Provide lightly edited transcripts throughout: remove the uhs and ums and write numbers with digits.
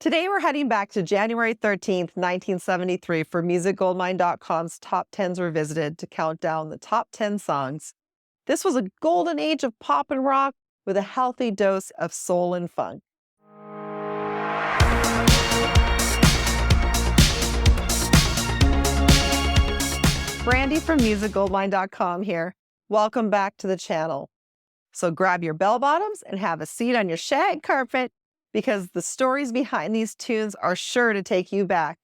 Today we're heading back to January 13th, 1973 for MusicGoldmine.com's Top 10s Revisited to count down the top 10 songs. This was a golden age of pop and rock with a healthy dose of soul and funk. Brandy from MusicGoldmine.com here. Welcome back to the channel. So grab your bell bottoms and have a seat on your shag carpet because the stories behind these tunes are sure to take you back.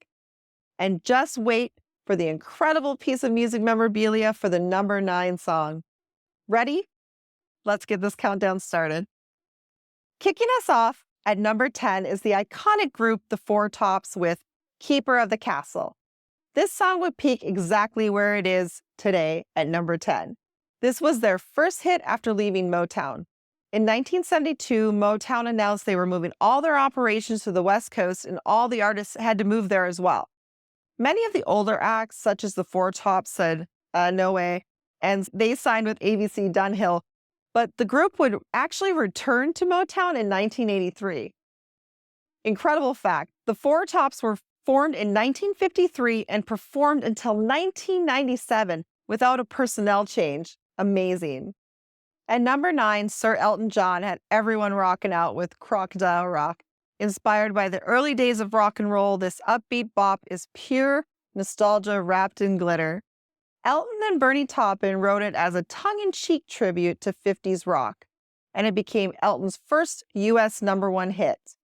And just wait for the incredible piece of music memorabilia for the number 9 song. Ready? Let's get this countdown started. Kicking us off at number 10 is the iconic group The Four Tops with Keeper of the Castle. This song would peak exactly where it is today at number 10. This was their first hit after leaving Motown. In 1972, Motown announced they were moving all their operations to the West Coast and all the artists had to move there as well. Many of the older acts, such as the Four Tops, said, no way, and they signed with ABC Dunhill, but the group would actually return to Motown in 1983. Incredible fact, the Four Tops were formed in 1953 and performed until 1997 without a personnel change. Amazing. At number 9, Sir Elton John had everyone rocking out with Crocodile Rock. Inspired by the early days of rock and roll, this upbeat bop is pure nostalgia wrapped in glitter. Elton and Bernie Taupin wrote it as a tongue-in-cheek tribute to 50s rock, and it became Elton's first U.S. number 1 hit.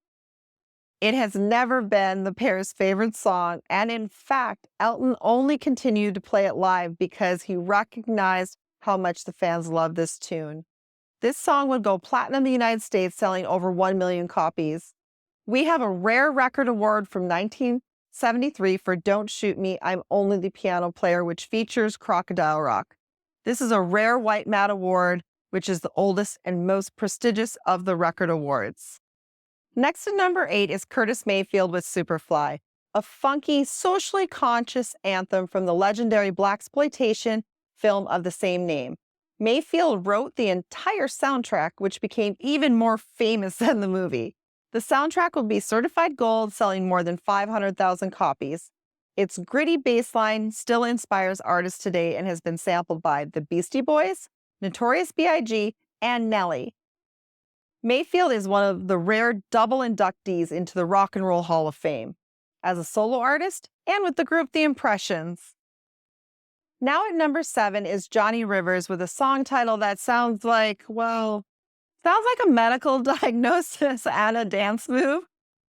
It has never been the pair's favorite song, and in fact, Elton only continued to play it live because he recognized how much the fans love this tune. This song would go platinum in the United States, selling over 1 million copies. We have a rare record award from 1973 for Don't Shoot Me, I'm Only the Piano Player, which features Crocodile Rock. This is a rare white mat award, which is the oldest and most prestigious of the record awards. Next at number 8 is Curtis Mayfield with Superfly, a funky, socially conscious anthem from the legendary blaxploitation film of the same name. Mayfield wrote the entire soundtrack, which became even more famous than the movie. The soundtrack will be certified gold, selling more than 500,000 copies. Its gritty bass line still inspires artists today and has been sampled by the Beastie Boys, Notorious B.I.G., and Nelly. Mayfield is one of the rare double inductees into the Rock and Roll Hall of Fame, as a solo artist and with the group The Impressions. Now at number 7 is Johnny Rivers with a song title that sounds like a medical diagnosis and a dance move.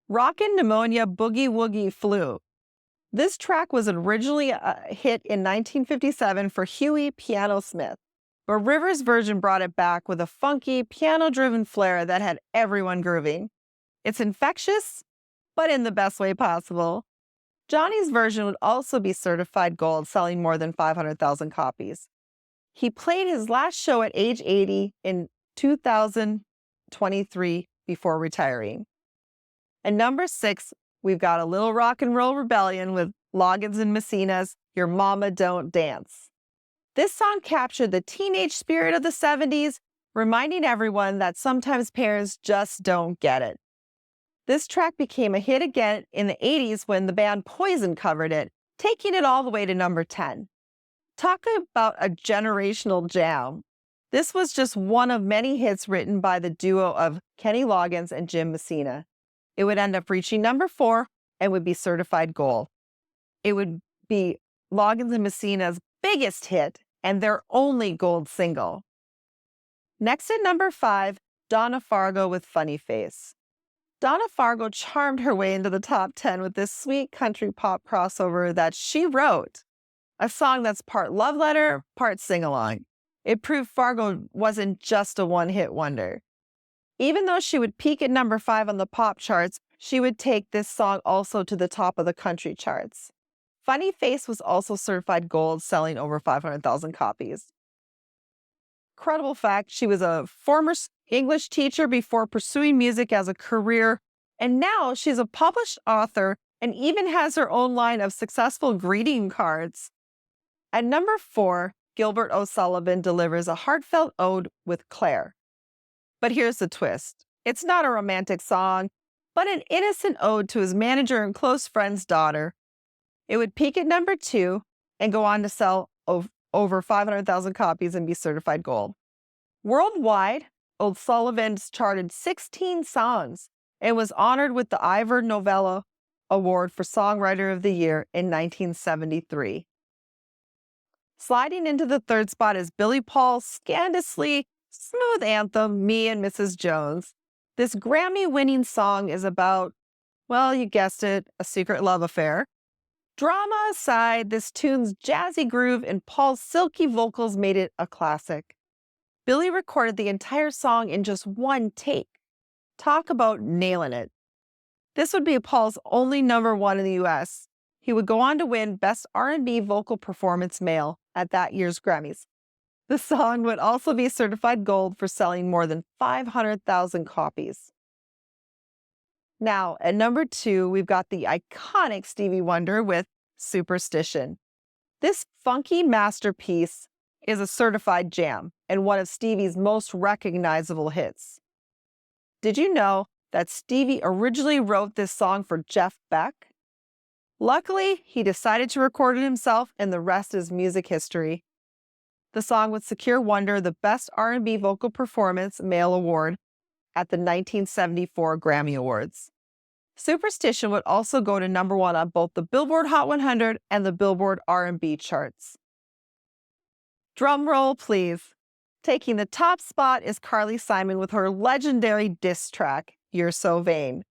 Rockin, Pneumonia, Boogie, Woogie, Flu. This track was originally a hit in 1957 for Huey Piano Smith, but Rivers' version brought it back with a funky, piano-driven flair that had everyone grooving. It's infectious, but in the best way possible. Johnny's version would also be certified gold, selling more than 500,000 copies. He played his last show at age 80 in 2023 before retiring. At number 6, we've got a little rock and roll rebellion with Loggins and Messina's Your Mama Don't Dance. This song captured the teenage spirit of the 70s, reminding everyone that sometimes parents just don't get it. This track became a hit again in the 80s when the band Poison covered it, taking it all the way to number 10. Talk about a generational jam. This was just one of many hits written by the duo of Kenny Loggins and Jim Messina. It would end up reaching number 4 and would be certified gold. It would be Loggins and Messina's biggest hit and their only gold single. Next at number 5, Donna Fargo with Funny Face. Donna Fargo charmed her way into the top 10 with this sweet country pop crossover that she wrote, a song that's part love letter, part sing-along. It proved Fargo wasn't just a one-hit wonder. Even though she would peak at number 5 on the pop charts, she would take this song also to the top of the country charts. Funny Face was also certified gold, selling over 500,000 copies. Incredible fact, she was a former English teacher before pursuing music as a career, and now she's a published author and even has her own line of successful greeting cards. At number 4, Gilbert O'Sullivan delivers a heartfelt ode with Clair. But here's the twist. It's not a romantic song. but an innocent ode to his manager and close friend's daughter. It would peak at number 2 and go on to sell over 500,000 copies and be certified gold. Worldwide, O'Sullivan's charted 16 songs and was honored with the Ivor Novello Award for Songwriter of the Year in 1973. Sliding into the third spot is Billy Paul's scandalously smooth anthem, Me and Mrs. Jones. This Grammy-winning song is about, well, you guessed it, a secret love affair. Drama aside, this tune's jazzy groove and Paul's silky vocals made it a classic. Billy recorded the entire song in just one take. Talk about nailing it. This would be Paul's only number 1 in the US. He would go on to win Best R&B Vocal Performance Male at that year's Grammys. The song would also be certified gold for selling more than 500,000 copies. Now, at number 2, we've got the iconic Stevie Wonder with Superstition. This funky masterpiece is a certified jam and one of Stevie's most recognizable hits. Did you know that Stevie originally wrote this song for Jeff Beck? Luckily, he decided to record it himself, and the rest is music history. The song would secure Wonder the Best R&B Vocal Performance Male Award at the 1974 Grammy Awards. Superstition would also go to number 1 on both the Billboard Hot 100 and the Billboard R&B charts. Drum roll, please. Taking the top spot is Carly Simon with her legendary diss track, You're So Vain.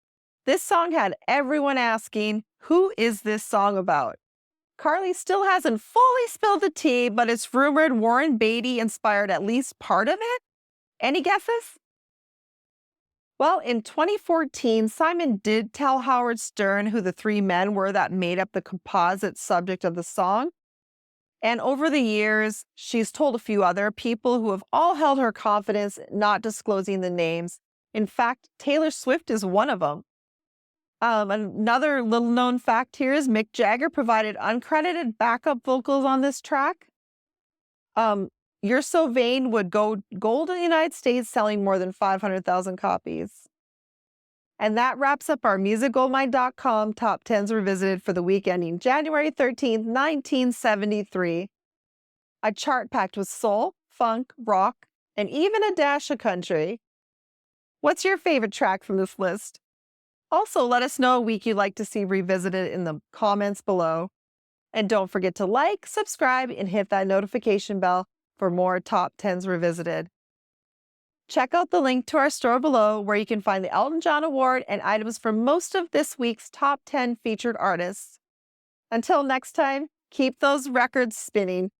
This song had everyone asking, who is this song about? Carly still hasn't fully spilled the tea, but it's rumored Warren Beatty inspired at least part of it. Any guesses? Well, in 2014, Simon did tell Howard Stern who the 3 men were that made up the composite subject of the song. And over the years, she's told a few other people who have all held her confidence, not disclosing the names. In fact, Taylor Swift is one of them. Another little-known fact here is Mick Jagger provided uncredited backup vocals on this track. You're So Vain would go gold in the United States, selling more than 500,000 copies. And that wraps up our MusicGoldmine.com Top 10s Revisited for the week ending January 13th, 1973. A chart packed with soul, funk, rock, and even a dash of country. What's your favorite track from this list? Also, let us know a week you'd like to see revisited in the comments below. And don't forget to like, subscribe, and hit that notification bell for more Top 10s Revisited. Check out the link to our store below where you can find the Elton John Award and items from most of this week's Top 10 featured artists. Until next time, keep those records spinning.